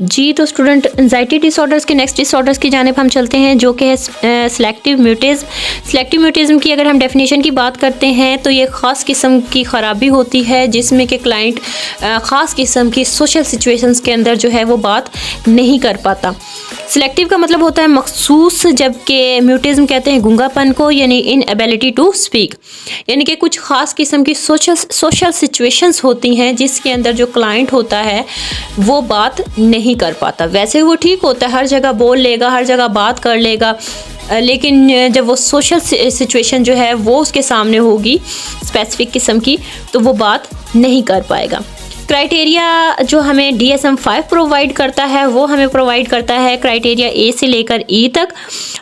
जी तो student, anxiety disorders के next disorders की जानिब हम चलते हैं, जो कि है सिलेक्टिव म्यूटिज्म। सिलेक्टिव म्यूटिज्म की अगर हम डेफिनेशन की बात करते हैं तो ये ख़ास किस्म की ख़राबी होती है जिसमें कि क्लाइंट ख़ास किस्म की सोशल सिचुएशंस के अंदर जो है वो बात नहीं कर पाता। सिलेक्टिव का मतलब होता है मखसूस, जबकि म्यूटिज्म कहते हैं गूंगापन को, यानी इनएबिलिटी टू स्पीक। यानी कि कुछ ख़ास किस्म की सोशल सिचुएशंस होती हैं जिसके अंदर जो क्लाइंट होता है वो बात नहीं कर पाता। वैसे वो ठीक होता है, हर जगह बोल लेगा, हर जगह बात कर लेगा, लेकिन जब वो सोशल सिचुएशन जो है वो उसके सामने होगी स्पेसिफिक किस्म की, तो वो बात नहीं कर पाएगा। क्राइटेरिया जो हमें DSM-5 प्रोवाइड करता है वो हमें प्रोवाइड करता है क्राइटेरिया A से लेकर E तक।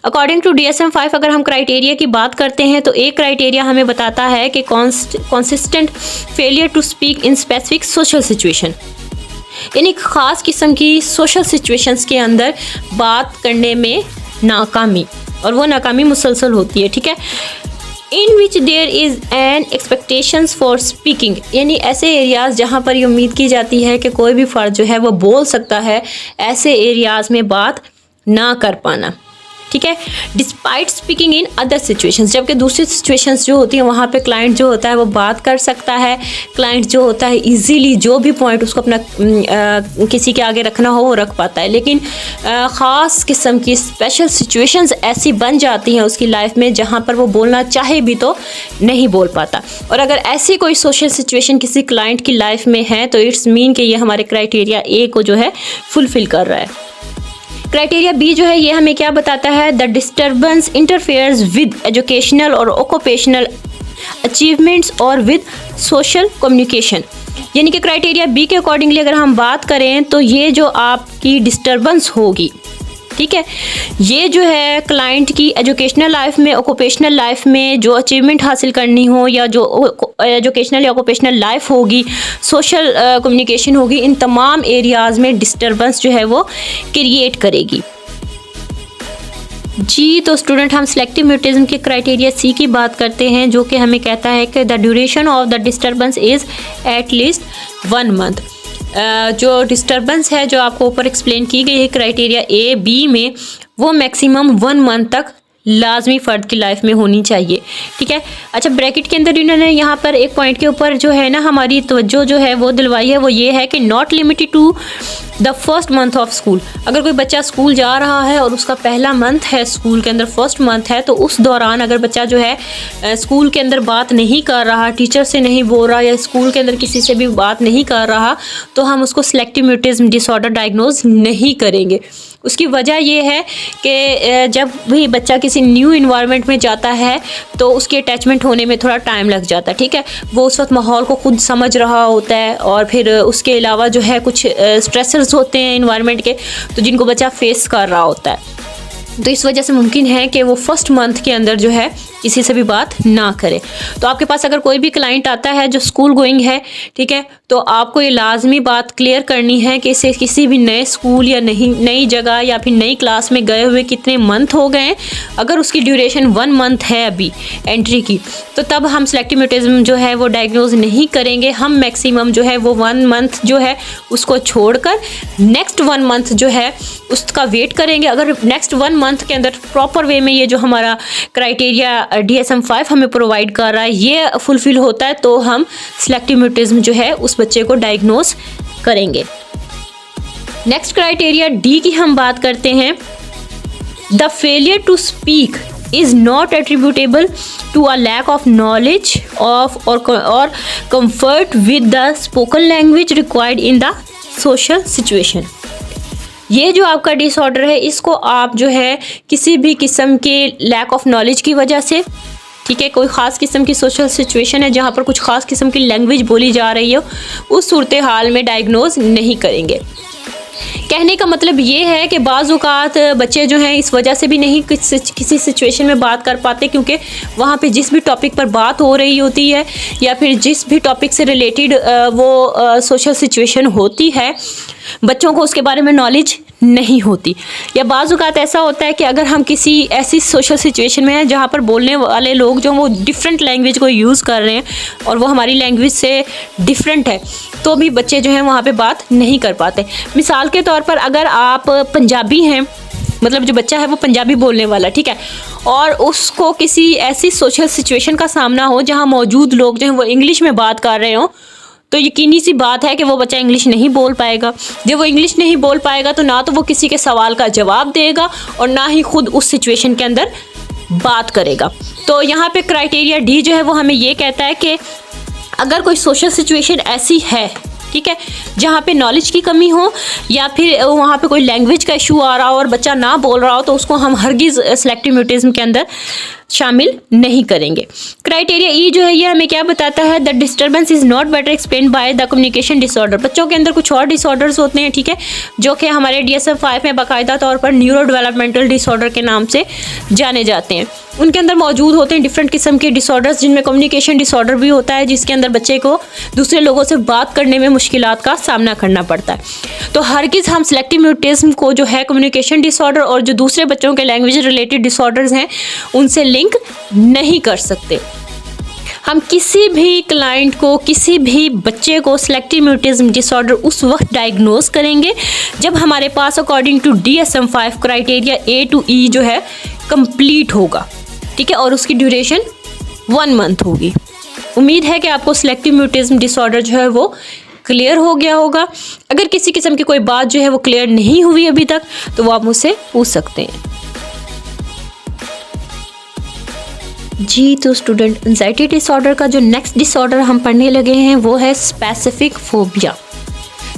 अकॉर्डिंग टू DSM-5 अगर हम क्राइटेरिया की बात करते हैं तो एक क्राइटेरिया हमें बताता है कि consistent failure to speak in specific social situation, यानी ख़ास किस्म की सोशल सिचुएशंस के अंदर बात करने में नाकामी, और वो नाकामी मुसलसल होती है। ठीक है, in which there is an expectations for speaking, यानी ऐसे एरियाज़ जहाँ पर ये उम्मीद की जाती है कि कोई भी फ़र्द जो है वो बोल सकता है, ऐसे एरियाज़ में बात ना कर पाना। ठीक है, despite speaking in other situations, जबकि दूसरी सिचुएशंस जो होती हैं वहाँ पे क्लाइंट जो होता है वो बात कर सकता है। क्लाइंट जो होता है इजीली जो भी पॉइंट उसको अपना किसी के आगे रखना हो वो रख पाता है, लेकिन ख़ास किस्म की स्पेशल सिचुएशंस ऐसी बन जाती हैं उसकी लाइफ में जहाँ पर वो बोलना चाहे भी तो नहीं बोल पाता। और अगर ऐसी कोई सोशल सिचुएशन किसी क्लाइंट की लाइफ में है तो इट्स मीन कि ये हमारे क्राइटेरिया A को जो है फुलफ़िल कर रहा है। क्राइटेरिया B जो है ये हमें क्या बताता है, the disturbance interferes with educational और ऑक्यूपेशनल अचीवमेंट्स और विद सोशल कम्युनिकेशन। यानी कि क्राइटेरिया B के अकॉर्डिंगली अगर हम बात करें तो ये जो आपकी डिस्टर्बेंस होगी, ठीक है, ये जो है क्लाइंट की एजुकेशनल लाइफ में, ऑक्यूपेशनल लाइफ में जो अचीवमेंट हासिल करनी हो, या जो एजुकेशनल या ऑक्यूपेशनल लाइफ होगी, सोशल कम्युनिकेशन होगी, इन तमाम एरियाज़ में डिस्टर्बेंस जो है वो क्रिएट करेगी। जी तो स्टूडेंट, हम सिलेक्टिव म्यूटिज्म के क्राइटेरिया C की बात करते हैं, जो कि हमें कहता है कि the duration of the disturbance is at least 1 month. जो डिस्टर्बेंस है जो आपको ऊपर एक्सप्लेन की गई है क्राइटेरिया A, B में, वो मैक्सिमम 1 मंथ तक लाजमी फ़र्द की लाइफ में होनी चाहिए। ठीक है, अच्छा, ब्रैकेट के अंदर इन्होंने यहाँ पर एक पॉइंट के ऊपर जो है ना हमारी तवज्जो जो है वो दिलवाई है, वो ये है कि not limited to the first month of school. अगर कोई बच्चा स्कूल जा रहा है और उसका पहला मंथ है स्कूल के अंदर, फर्स्ट मंथ है, तो उस दौरान अगर बच्चा जो है स्कूल के अंदर बात नहीं कर रहा, टीचर से नहीं बोल रहा, या स्कूल के अंदर किसी से भी बात नहीं कर रहा, तो हम उसको सिलेक्टिव म्यूटिज्म डिसऑर्डर डायग्नोज नहीं करेंगे। उसकी वजह ये है कि जब भी बच्चा किसी न्यू इन्वायरमेंट में जाता है तो उसके अटैचमेंट होने में थोड़ा टाइम लग जाता है। ठीक है, वो उस वक्त माहौल को खुद समझ रहा होता है, और फिर उसके अलावा जो है कुछ स्ट्रेसर्स होते हैं इन्वायरमेंट के, तो जिनको बच्चा फेस कर रहा होता है। तो इस वजह से मुमकिन है कि वो फर्स्ट मंथ के अंदर जो है किसी से भी बात ना करे। तो आपके पास अगर कोई भी क्लाइंट आता है जो स्कूल गोइंग है, ठीक है, तो आपको ये लाजमी बात क्लियर करनी है कि इसे किसी भी नए स्कूल या नई जगह या फिर नई क्लास में गए हुए कितने मंथ हो गए हैं। अगर उसकी ड्यूरेशन 1 मंथ है अभी एंट्री की, तो तब हम सिलेक्टिव म्यूटिज्म जो है वो डायग्नोज नहीं करेंगे। हम मैक्सिमम जो है वो 1 मंथ जो है उसको छोड़कर नेक्स्ट 1 मंथ जो है उसका वेट करेंगे। अगर नेक्स्ट 1 मंथ के अंदर प्रॉपर वे में ये जो हमारा क्राइटेरिया DSM-5 हमें प्रोवाइड कर रहा है ये फुलफिल होता है, तो हम सिलेक्टिव म्यूटिज्म जो है उस बच्चे को डायग्नोज करेंगे। नेक्स्ट क्राइटेरिया D की हम बात करते हैं, the failure to speak is not attributable to a lack of knowledge of or comfort with the spoken language required in the social situation। ये जो आपका डिसऑर्डर है इसको आप जो है किसी भी किस्म के लैक ऑफ नॉलेज की वजह से, ठीक है, कोई ख़ास किस्म की सोशल सिचुएशन है जहाँ पर कुछ ख़ास किस्म की लैंग्वेज बोली जा रही हो, उस सूरत हाल में डायग्नोज नहीं करेंगे। कहने का मतलब ये है कि बाज़ औक़ात बच्चे जो हैं इस वजह से भी नहीं किसी सिचुएशन में बात कर पाते, क्योंकि वहाँ पे जिस भी टॉपिक पर बात हो रही होती है या फिर जिस भी टॉपिक से रिलेटेड वो सोशल सिचुएशन होती है, बच्चों को उसके बारे में नॉलेज नहीं होती। या बाज़ औक़ात ऐसा होता है कि अगर हम किसी ऐसी सोशल सिचुएशन में हैं जहाँ पर बोलने वाले लोग जो वो डिफरेंट लैंग्वेज को यूज़ कर रहे हैं और वो हमारी लैंग्वेज से डिफरेंट है, तो भी बच्चे जो हैं वहाँ पे बात नहीं कर पाते। मिसाल के तौर पर अगर आप पंजाबी हैं, मतलब जो बच्चा है वो पंजाबी बोलने वाला, ठीक है, और उसको किसी ऐसी सोशल सिचुएशन का सामना हो जहाँ मौजूद लोग जो हैं वो इंग्लिश में बात कर रहे हों, तो यकीनी सी बात है कि वो बच्चा इंग्लिश नहीं बोल पाएगा। जब वो इंग्लिश नहीं बोल पाएगा तो ना तो वो किसी के सवाल का जवाब देगा और ना ही खुद उस सिचुएशन के अंदर बात करेगा। तो यहाँ पे क्राइटेरिया डी जो है वो हमें ये कहता है कि अगर कोई सोशल सिचुएशन ऐसी है, ठीक है, जहाँ पे नॉलेज की कमी हो या फिर वहाँ पे कोई लैंग्वेज का इशू आ रहा हो और बच्चा ना बोल रहा हो, तो उसको हम हरगिज़ सिलेक्टिव म्यूटिज्म के अंदर शामिल नहीं करेंगे। क्राइटेरिया ई जो है ये हमें क्या बताता है, the disturbance is not better explain by the communication disorder. बच्चों के अंदर कुछ और डिसऑर्डर्स होते हैं, ठीक है, जो कि हमारे DSM-5 में बाकायदा तौर पर न्यूरो डेवलपमेंटल डिसऑर्डर के नाम से जाने जाते हैं। उनके अंदर मौजूद होते हैं डिफरेंट किस्म के डिसऑर्डर्स, जिनमें कम्युनिकेशन डिसऑर्डर भी होता है, जिसके अंदर बच्चे को दूसरे लोगों से बात करने में मुश्किलात का सामना करना पड़ता है। तो हरगिज़ हम सिलेक्टिव म्यूटिज्म को जो है कम्युनिकेशन डिसऑर्डर और जो दूसरे बच्चों के लैंग्वेज रिलेटेड डिसऑर्डर्स हैं उनसे लिंक नहीं कर सकते। हम किसी भी क्लाइंट को, किसी भी बच्चे को सिलेक्टिव म्यूटिज्म डिसऑर्डर उस वक्त डायग्नोज करेंगे जब हमारे पास according to DSM-5 criteria A to E जो है कंप्लीट होगा, ठीक है, और उसकी ड्यूरेशन 1 मंथ होगी। उम्मीद है कि आपको सिलेक्टिव म्यूटिज्म डिसऑर्डर जो है वो क्लियर हो गया होगा। अगर किसी किस्म की कोई बात जो है वो क्लियर नहीं हुई अभी तक तो वो आप मुझसे पूछ सकते हैं। जी, तो स्टूडेंट, एंजाइटी डिसऑर्डर का जो नेक्स्ट डिसऑर्डर हम पढ़ने लगे हैं वो है स्पेसिफिक फोबिया।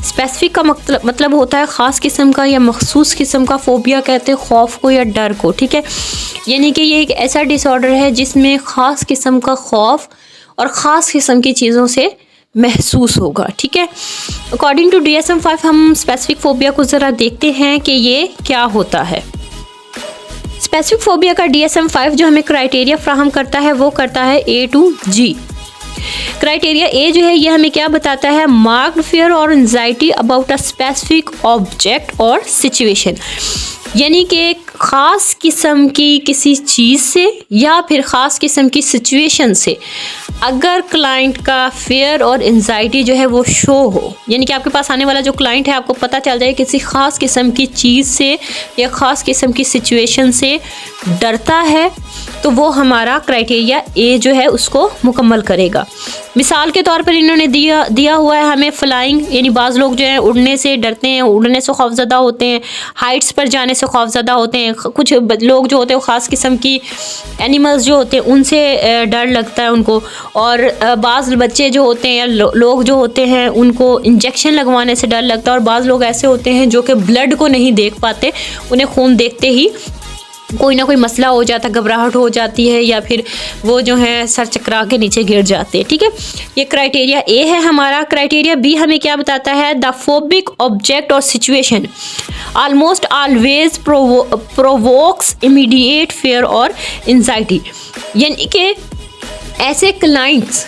स्पेसिफिक का मतलब होता है ख़ास किस्म का या मखसूस किस्म का। फोबिया कहते हैं खौफ को या डर को, ठीक है, यानी कि ये एक ऐसा डिसऑर्डर है जिसमें ख़ास किस्म का खौफ और ख़ास किस्म की चीज़ों से महसूस होगा, ठीक है। अकॉर्डिंग टू DSM-5 हम स्पेसिफिक फोबिया को ज़रा देखते हैं कि ये क्या होता है। स्पेसिफिक फोबिया का DSM-5 जो हमें क्राइटेरिया फ्राहम करता है वो करता है A to G। Criteria A जो है ये हमें क्या बताता है, मार्क्ड फियर और anxiety about a specific object और सिचुएशन, यानी कि ख़ास किस्म की किसी चीज़ से या फिर ख़ास किस्म की सिचुएशन से अगर क्लाइंट का फियर और एंजाइटी जो है वो शो हो, यानी कि आपके पास आने वाला जो क्लाइंट है आपको पता चल जाए किसी ख़ास किस्म की चीज़ से या ख़ास किस्म की सिचुएशन से डरता है, तो वो हमारा क्राइटेरिया A जो है उसको मुकम्मल करेगा। मिसाल के तौर पर इन्होंने दिया हुआ है हमें फ्लाइंग, यानी बाज़ लोग जो हैं उड़ने से डरते हैं, उड़ने से खौफज़दा होते हैं, हाइट्स पर जाने से खौफज़दा होते हैं। कुछ लोग जो होते हैं ख़ास किस्म की एनिमल्स जो होते हैं उनसे डर लगता है उनको, और बाज़ बच्चे जो होते हैं या लोग जो होते हैं उनको इंजेक्शन लगवाने से डर लगता है, और बाज़ लोग ऐसे होते हैं जो कि ब्लड को नहीं देख पाते, उन्हें खून देखते ही कोई ना कोई मसला हो जाता, घबराहट हो जाती है या फिर वो जो है सर चकरा के नीचे गिर जाते हैं, ठीक है। ये क्राइटेरिया A है हमारा। क्राइटेरिया B हमें क्या बताता है, द फोबिक ऑब्जेक्ट और situation almost always provokes immediate fear और एंजाइटी, यानी कि ऐसे क्लाइंट्स,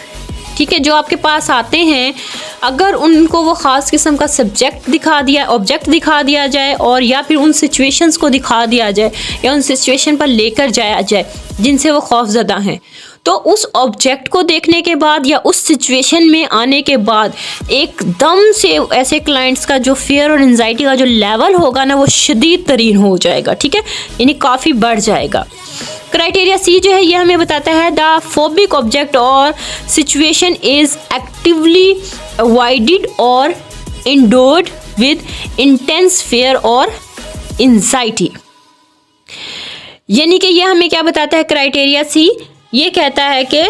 ठीक है, जो आपके पास आते हैं, अगर उनको वो ख़ास किस्म का ऑब्जेक्ट दिखा दिया जाए और या फिर उन सिचुएशंस को दिखा दिया जाए या उन सिचुएशन पर लेकर जाया जाए जिनसे वो खौफज़दा हैं, तो उस ऑब्जेक्ट को देखने के बाद या उस सिचुएशन में आने के बाद एकदम से ऐसे क्लाइंट्स का जो फियर और एंजाइटी का जो लेवल होगा ना वो शदीद तरीन हो जाएगा, ठीक है, यानी काफ़ी बढ़ जाएगा। क्राइटेरिया C जो है ये हमें बताता है द फोबिक ऑब्जेक्ट और सिचुएशन इज़ एक्टिवली अवॉइडेड और इंडोर्ड विद इंटेंस फियर और एंजाइटी, यानी कि ये हमें क्या बताता है, क्राइटेरिया C ये कहता है कि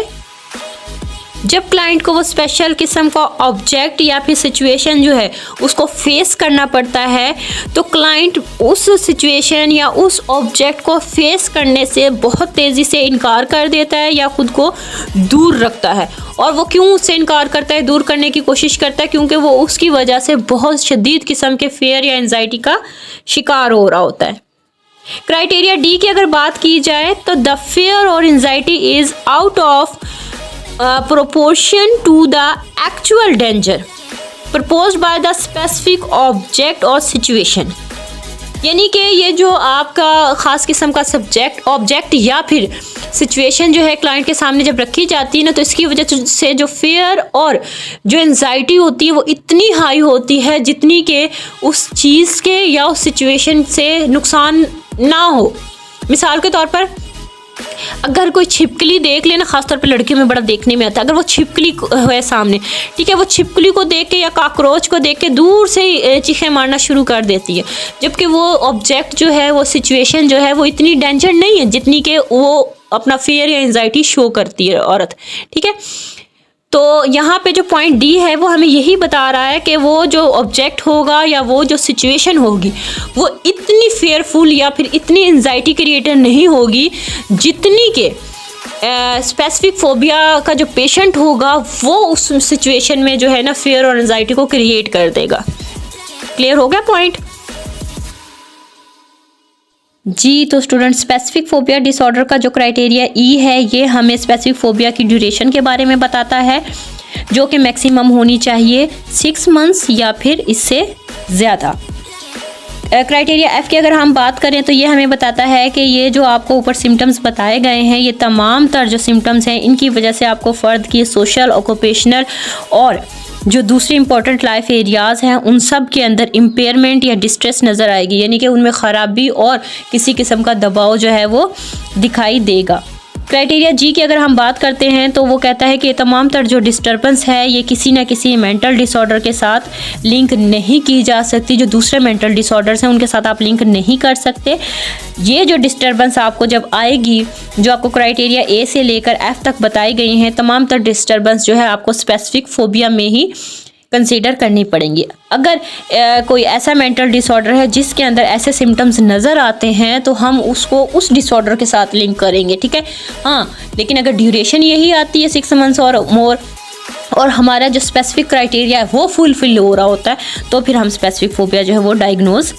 जब क्लाइंट को वो स्पेशल किस्म का ऑब्जेक्ट या फिर सिचुएशन जो है उसको फेस करना पड़ता है, तो क्लाइंट उस सिचुएशन या उस ऑब्जेक्ट को फेस करने से बहुत तेज़ी से इनकार कर देता है या ख़ुद को दूर रखता है। और वो क्यों उससे इनकार करता है, दूर करने की कोशिश करता है, क्योंकि वो उसकी वजह से बहुत शदीद किस्म के फेयर या एंजाइटी का शिकार हो रहा होता है। क्राइटेरिया D की अगर बात की जाए तो द फियर और anxiety is out of proportion to the actual danger proposed by the specific object or situation, यानी कि ये जो आपका ख़ास किस्म का सब्जेक्ट ऑब्जेक्ट या फिर सिचुएशन जो है क्लाइंट के सामने जब रखी जाती है ना, तो इसकी वजह से जो फेयर और जो एंजाइटी होती है वो इतनी हाई होती है जितनी कि उस चीज़ के या उस सिचुएशन से नुकसान ना हो। मिसाल के तौर पर अगर कोई छिपकली देख लेना, खासतौर पे लड़कियों में बड़ा देखने में आता है, अगर वो छिपकली है सामने, ठीक है, वो छिपकली को देख के या काकरोच को देख के दूर से ही चीखें मारना शुरू कर देती है, जबकि वो ऑब्जेक्ट जो है, वो सिचुएशन जो है वो इतनी डेंजर नहीं है जितनी कि वो अपना फियर या एंजाइटी शो करती है औरत। ठीक है, तो यहाँ पे जो पॉइंट डी है वो हमें यही बता रहा है कि वो जो ऑब्जेक्ट होगा या वो जो सिचुएशन होगी वो इतनी फेयरफुल या फिर इतनी एंजाइटी क्रिएटर नहीं होगी जितनी के स्पेसिफिक फोबिया का जो पेशेंट होगा वो उस सिचुएशन में जो है ना फेयर और एंजाइटी को क्रिएट कर देगा। क्लियर हो गया पॉइंट जी। तो स्टूडेंट, स्पेसिफिक फोबिया डिसऑर्डर का जो क्राइटेरिया ई है ये हमें स्पेसिफिक फोबिया की ड्यूरेशन के बारे में बताता है, जो कि मैक्सिमम होनी चाहिए 6 मंथ्स या फिर इससे ज़्यादा। क्राइटेरिया एफ़ की अगर हम बात करें तो ये हमें बताता है कि ये जो आपको ऊपर सिम्टम्स बताए गए हैं, ये तमाम तर जो सिम्टम्स हैं इनकी वजह से आपको फ़र्द की सोशल, ऑक्यूपेशनल और जो दूसरे इंपॉर्टेंट लाइफ एरियाज़ हैं उन सब के अंदर इम्पेयरमेंट या डिस्ट्रेस नज़र आएगी, यानी कि उनमें ख़राबी और किसी किस्म का दबाव जो है वो दिखाई देगा। क्राइटेरिया जी की अगर हम बात करते हैं तो वो कहता है कि तमाम तर जो डिस्टर्बेंस है ये किसी न किसी मेंटल डिसऑर्डर के साथ लिंक नहीं की जा सकती। जो दूसरे मेंटल डिसऑर्डर्स हैं उनके साथ आप लिंक नहीं कर सकते। ये जो डिस्टर्बेंस आपको जब आएगी, जो आपको क्राइटेरिया ए से लेकर एफ तक बताई गई हैं, तमाम तर डिस्टर्बेंस जो है आपको स्पेसिफिक फोबिया में ही कंसीडर करनी पड़ेंगी। अगर कोई ऐसा मेंटल डिसऑर्डर है जिसके अंदर ऐसे सिम्टम्स नज़र आते हैं तो हम उसको उस डिसऑर्डर के साथ लिंक करेंगे। ठीक है, हाँ, लेकिन अगर ड्यूरेशन यही आती है 6 मंथ्स और मोर और हमारा जो स्पेसिफिक क्राइटेरिया है वो फुलफिल हो रहा होता है तो फिर हम स्पेसिफिक फोबिया जो है वो डायग्नोज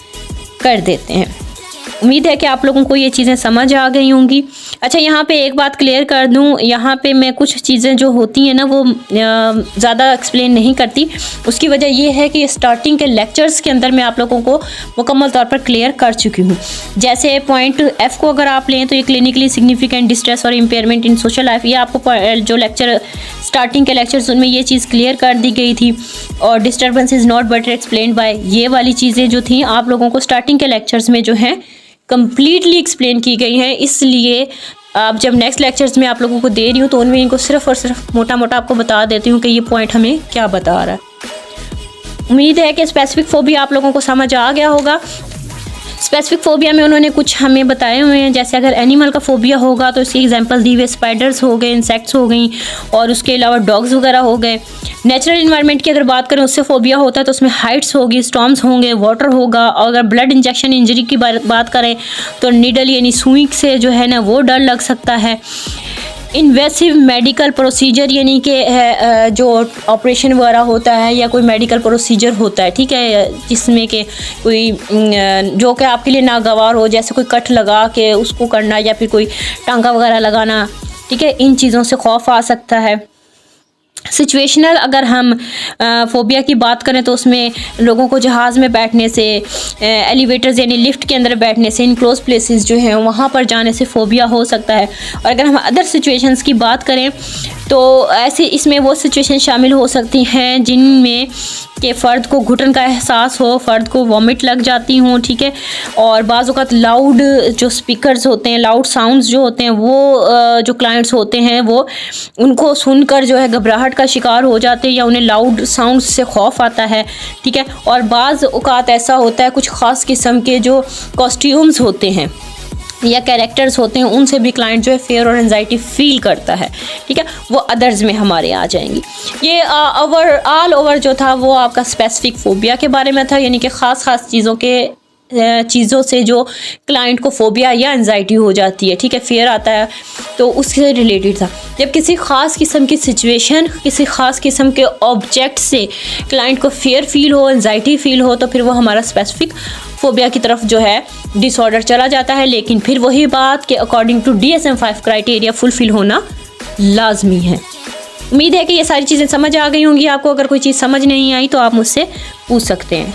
कर देते हैं। उम्मीद है कि आप लोगों को ये चीज़ें समझ आ गई होंगी। अच्छा, यहाँ पे एक बात क्लियर कर दूँ, यहाँ पे मैं कुछ चीज़ें जो होती हैं ना वो ज़्यादा एक्सप्लेन नहीं करती। उसकी वजह ये है कि स्टार्टिंग के लेक्चर्स के अंदर मैं आप लोगों को मुकम्मल तौर पर क्लियर कर चुकी हूँ। जैसे पॉइंट एफ़ को अगर आप लें तो ये क्लिनिकली सिग्निफिकेंट डिस्ट्रेस और इम्पेयरमेंट इन सोशल लाइफ, ये आपको जो लेक्चर स्टार्टिंग के लेक्चर्स उनमें ये चीज़ क्लियर कर दी गई थी। और disturbance is not better explain by, ये वाली चीज़ें जो थी आप लोगों को स्टार्टिंग के लेक्चर्स में जो हैं कम्प्लीटली एक्सप्लेन की गई हैं। इसलिए अब जब नेक्स्ट लेक्चर्स में आप लोगों को दे रही हूँ तो उनमें इनको सिर्फ और सिर्फ मोटा मोटा आपको बता देती हूँ कि ये पॉइंट हमें क्या बता रहा है। उम्मीद है कि स्पेसिफिक फोबिया आप लोगों को समझ आ गया होगा। स्पेसिफिक फोबिया में उन्होंने कुछ हमें बताए हुए हैं, जैसे अगर एनिमल का फोबिया होगा तो इसकी एग्जांपल दी हुए स्पाइडर्स हो गए, इंसेक्ट्स हो गई और उसके अलावा डॉग्स वगैरह हो गए। नेचुरल इन्वायरमेंट की अगर बात करें उससे फोबिया होता है तो उसमें हाइट्स होगी, स्टॉर्म्स होंगे, वाटर होगा। और अगर ब्लड इंजेक्शन इंजरी की बात करें तो नीडल यानी सुई से जो है ना वो डर लग सकता है। इन्वेसिव मेडिकल प्रोसीजर यानी कि जो ऑपरेशन वगैरह होता है या कोई मेडिकल प्रोसीजर होता है, ठीक है, जिसमें कि कोई जो कि आपके लिए नागवार हो, जैसे कोई कट लगा के उसको करना या फिर कोई टांका वगैरह लगाना, ठीक है, इन चीज़ों से खौफ आ सकता है। सिचुएशनल अगर हम फोबिया की बात करें तो उसमें लोगों को जहाज़ में बैठने से, एलिवेटर्स यानी लिफ्ट के अंदर बैठने से, इन क्लोज प्लेसेस जो हैं वहाँ पर जाने से फोबिया हो सकता है। और अगर हम अदर सिचुएशंस की बात करें तो ऐसे इसमें वो सिचुएशन शामिल हो सकती हैं जिनमें कि फ़र्द को घुटन का एहसास हो, फ़र्द को वॉमिट लग जाती हों, ठीक है, और बाज़ औक़ात लाउड जो स्पीकर्स होते हैं, लाउड साउंड्स जो होते हैं वो जो क्लाइंट्स होते हैं वो उनको सुनकर जो है घबराहट का शिकार हो जाते हैं या उन्हें लाउड साउंड्स से खौफ आता है, ठीक है। और बाज़ औक़ात ऐसा होता है कुछ ख़ास किस्म के जो कॉस्ट्यूम्स होते हैं या कैरेक्टर्स होते हैं उनसे भी क्लाइंट जो है फेयर और एंजाइटी फील करता है, ठीक है, वो अदर्स में हमारे आ जाएंगी। ये ऑल ओवर जो था वो आपका स्पेसिफिक फोबिया के बारे में था, यानी कि ख़ास चीज़ों से जो क्लाइंट को फोबिया या एंजाइटी हो जाती है, ठीक है, फेयर आता है, तो उससे रिलेटेड था। जब किसी ख़ास किस्म की सिचुएशन, किसी ख़ास किस्म के ऑब्जेक्ट से क्लाइंट को फेयर फील हो, एंजाइटी फील हो, तो फिर वो हमारा स्पेसिफिक फोबिया की तरफ जो है डिसऑर्डर चला जाता है। लेकिन फिर वही बात कि according to DSM-5 criteria fulfil होना लाजमी है। उम्मीद है कि ये सारी चीज़ें समझ आ गई होंगी आपको। अगर कोई चीज़ समझ नहीं आई तो आप मुझसे पूछ सकते हैं।